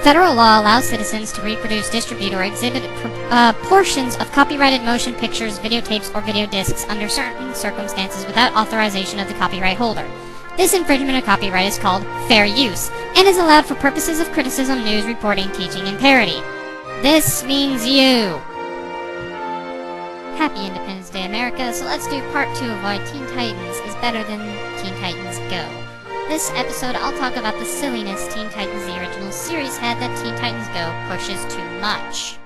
Federal law allows citizens to reproduce, distribute, or exhibit portions of copyrighted motion pictures, videotapes, or video discs under certain circumstances without authorization of the copyright holder. This infringement of copyright is called fair use, and is allowed for purposes of criticism, news, reporting, teaching, and parody. This means you! Happy Independence Day, America, so let's do part 2 of why Teen Titans is better than Teen Titans Go. This episode, I'll talk about the silliness Teen Titans the original series had that Teen Titans Go pushes too much.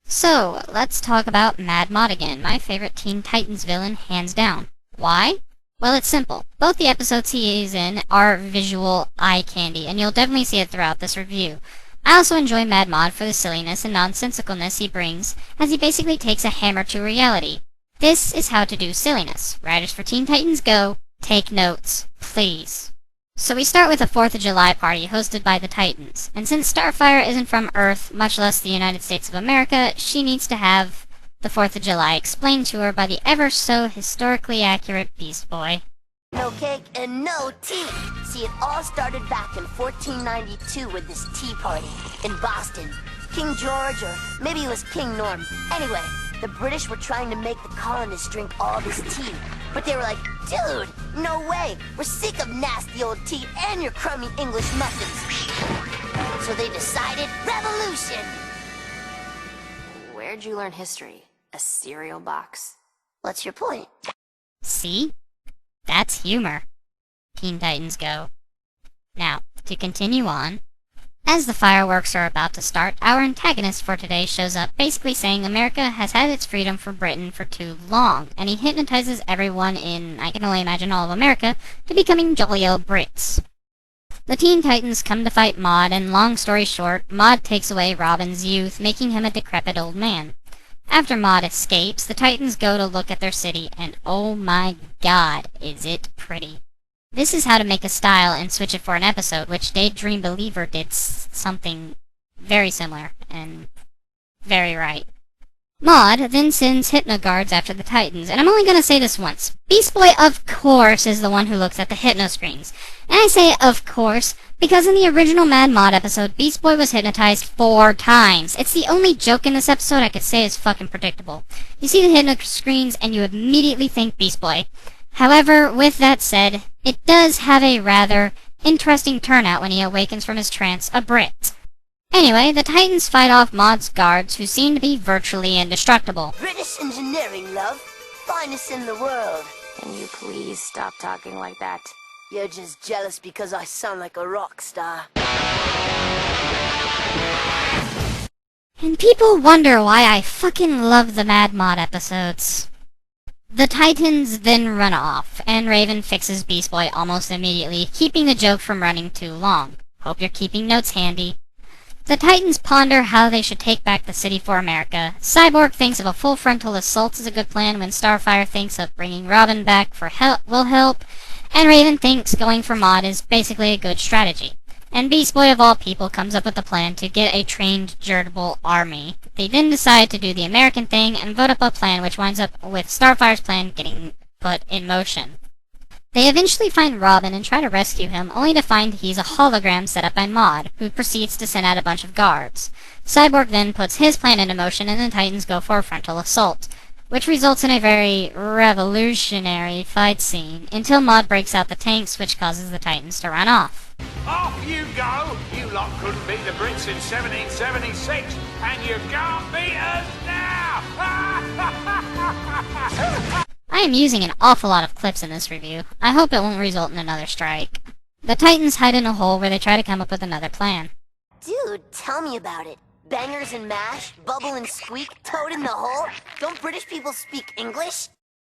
So, let's talk about Mad Mod again, my favorite Teen Titans villain, hands down. Why? Well, it's simple. Both the episodes he is in are visual eye candy, and you'll definitely see it throughout this review. I also enjoy Mad Mod for the silliness and nonsensicalness he brings, as he basically takes a hammer to reality. This is how to do silliness. Writers for Teen Titans Go, take notes, please. So we start with a 4th of July party hosted by the Titans, and since Starfire isn't from Earth, much less the United States of America, she needs to have the 4th of July explained to her by the ever-so historically accurate Beast Boy. No cake and no tea. See, it all started back in 1492 with this tea party in Boston. King George, or maybe it was King Norm. Anyway, the British were trying to make the colonists drink all this tea. But they were like, dude, no way. We're sick of nasty old tea and your crummy English muffins. So they decided revolution. Where'd you learn history? A cereal box? What's your point? See? That's humor. Teen Titans Go. Now, to continue on, as the fireworks are about to start, our antagonist for today shows up basically saying America has had its freedom from Britain for too long, and he hypnotizes everyone in, I can only imagine all of America, to becoming jolly old Brits. The Teen Titans come to fight Maude, and long story short, Maude takes away Robin's youth, making him a decrepit old man. After Maude escapes, the Titans go to look at their city, and oh my god, is it pretty. This is how to make a style and switch it for an episode, which Daydream Believer did something very similar, and very right. Maude then sends hypno-guards after the Titans, and I'm only gonna say this once. Beast Boy, of course, is the one who looks at the hypno-screens. And I say of course, because in the original Mad Mod episode, Beast Boy was hypnotized 4 times. It's the only joke in this episode I could say is fucking predictable. You see the hypno-screens, and you immediately think Beast Boy. However, with that said, it does have a rather interesting turnout when he awakens from his trance, a Brit. Anyway, the Titans fight off Maude's guards, who seem to be virtually indestructible. British engineering, love. Finest in the world. Can you please stop talking like that? You're just jealous because I sound like a rock star. And people wonder why I fucking love the Mad Mod episodes. The Titans then run off, and Raven fixes Beast Boy almost immediately, keeping the joke from running too long. Hope you're keeping notes handy. The Titans ponder how they should take back the city for America. Cyborg thinks of a full frontal assault as a good plan when Starfire thinks of bringing Robin back for will help, and Raven thinks going for Maude is basically a good strategy. And Beast Boy of all people comes up with a plan to get a trained gerbil army. They then decide to do the American thing and vote up a plan which winds up with Starfire's plan getting put in motion. They eventually find Robin and try to rescue him, only to find he's a hologram set up by Maude, who proceeds to send out a bunch of guards. Cyborg then puts his plan into motion, and the Titans go for a frontal assault, which results in a very revolutionary fight scene, until Maude breaks out the tanks, which causes the Titans to run off. Off you go! You lot couldn't beat the Brits in 1776, and you can't beat us now! I am using an awful lot of clips in this review. I hope it won't result in another strike. The Titans hide in a hole where they try to come up with another plan. Dude, tell me about it. Bangers and mash, bubble and squeak, toad in the hole? Don't British people speak English?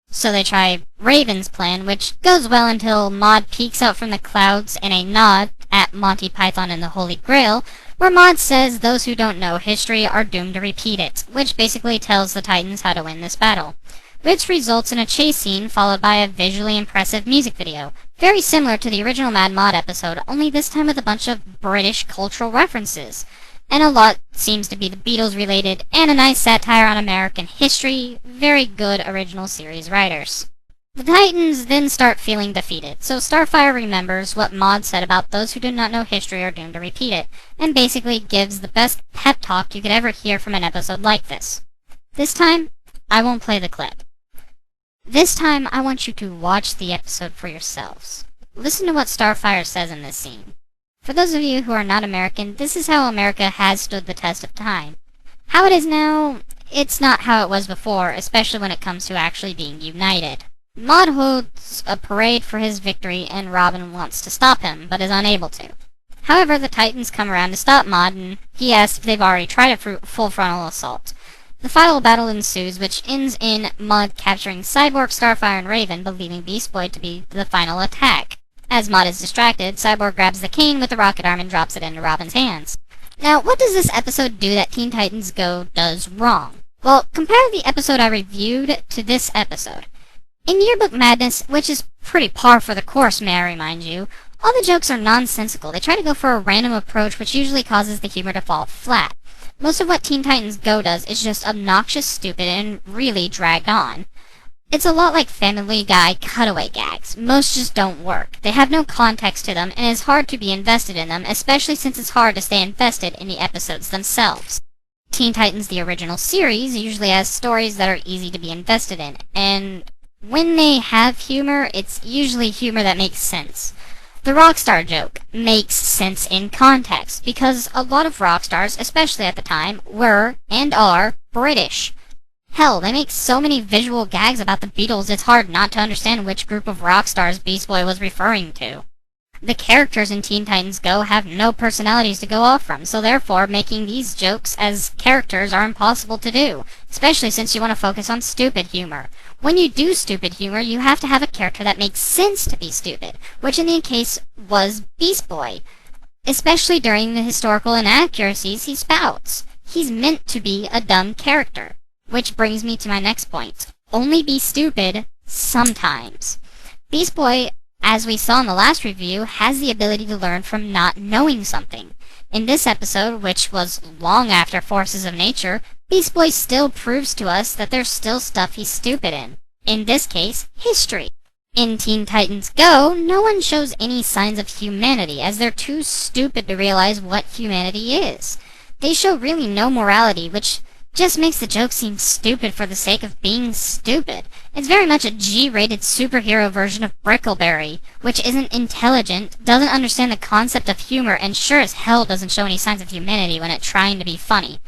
So they try Raven's plan, which goes well until Maude peeks out from the clouds in a nod at Monty Python and the Holy Grail, where Maude says those who don't know history are doomed to repeat it, which basically tells the Titans how to win this battle. Which results in a chase scene followed by a visually impressive music video, very similar to the original Mad Mod episode, only this time with a bunch of British cultural references. And a lot seems to be the Beatles related, and a nice satire on American history. Very good original series writers. The Titans then start feeling defeated, so Starfire remembers what Maud said about those who do not know history are doomed to repeat it, and basically gives the best pep talk you could ever hear from an episode like this. This time, I won't play the clip. This time, I want you to watch the episode for yourselves. Listen to what Starfire says in this scene. For those of you who are not American, this is how America has stood the test of time. How it is now, it's not how it was before, especially when it comes to actually being united. Maud holds a parade for his victory, and Robin wants to stop him, but is unable to. However, the Titans come around to stop Maud, and he asks if they've already tried a full frontal assault. The final battle ensues, which ends in Maud capturing Cyborg, Starfire, and Raven, believing Beast Boy to be the final attack. As Maud is distracted, Cyborg grabs the cane with the rocket arm and drops it into Robin's hands. Now, what does this episode do that Teen Titans Go does wrong? Well, compare the episode I reviewed to this episode. In Yearbook Madness, which is pretty par for the course, may I remind you, all the jokes are nonsensical. They try to go for a random approach, which usually causes the humor to fall flat. Most of what Teen Titans Go does is just obnoxious, stupid, and really dragged on. It's a lot like Family Guy cutaway gags. Most just don't work. They have no context to them, and it's hard to be invested in them, especially since it's hard to stay invested in the episodes themselves. Teen Titans, the original series, usually has stories that are easy to be invested in, and when they have humor, it's usually humor that makes sense. The Rockstar joke makes sense in context, because a lot of rock stars, especially at the time, were, and are, British. Hell, they make so many visual gags about the Beatles it's hard not to understand which group of rock stars Beast Boy was referring to. The characters in Teen Titans Go have no personalities to go off from, so therefore making these jokes as characters are impossible to do, especially since you want to focus on stupid humor. When you do stupid humor, you have to have a character that makes sense to be stupid, which in the case was Beast Boy, especially during the historical inaccuracies he spouts. He's meant to be a dumb character. Which brings me to my next point. Only be stupid sometimes. Beast Boy, as we saw in the last review, has the ability to learn from not knowing something. In this episode, which was long after Forces of Nature, Beast Boy still proves to us that there's still stuff he's stupid in. In this case, history. In Teen Titans Go, no one shows any signs of humanity, as they're too stupid to realize what humanity is. They show really no morality, which just makes the joke seem stupid for the sake of being stupid. It's very much a G-rated superhero version of Brickleberry, which isn't intelligent, doesn't understand the concept of humor, and sure as hell doesn't show any signs of humanity when it's trying to be funny.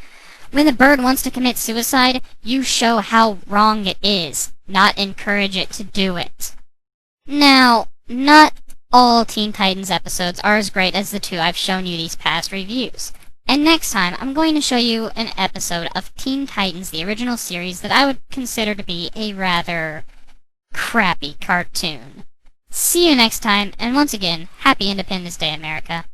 When the bird wants to commit suicide, you show how wrong it is, not encourage it to do it. Now, not all Teen Titans episodes are as great as the two I've shown you these past reviews. And next time, I'm going to show you an episode of Teen Titans, the original series, that I would consider to be a rather crappy cartoon. See you next time, and once again, Happy Independence Day, America.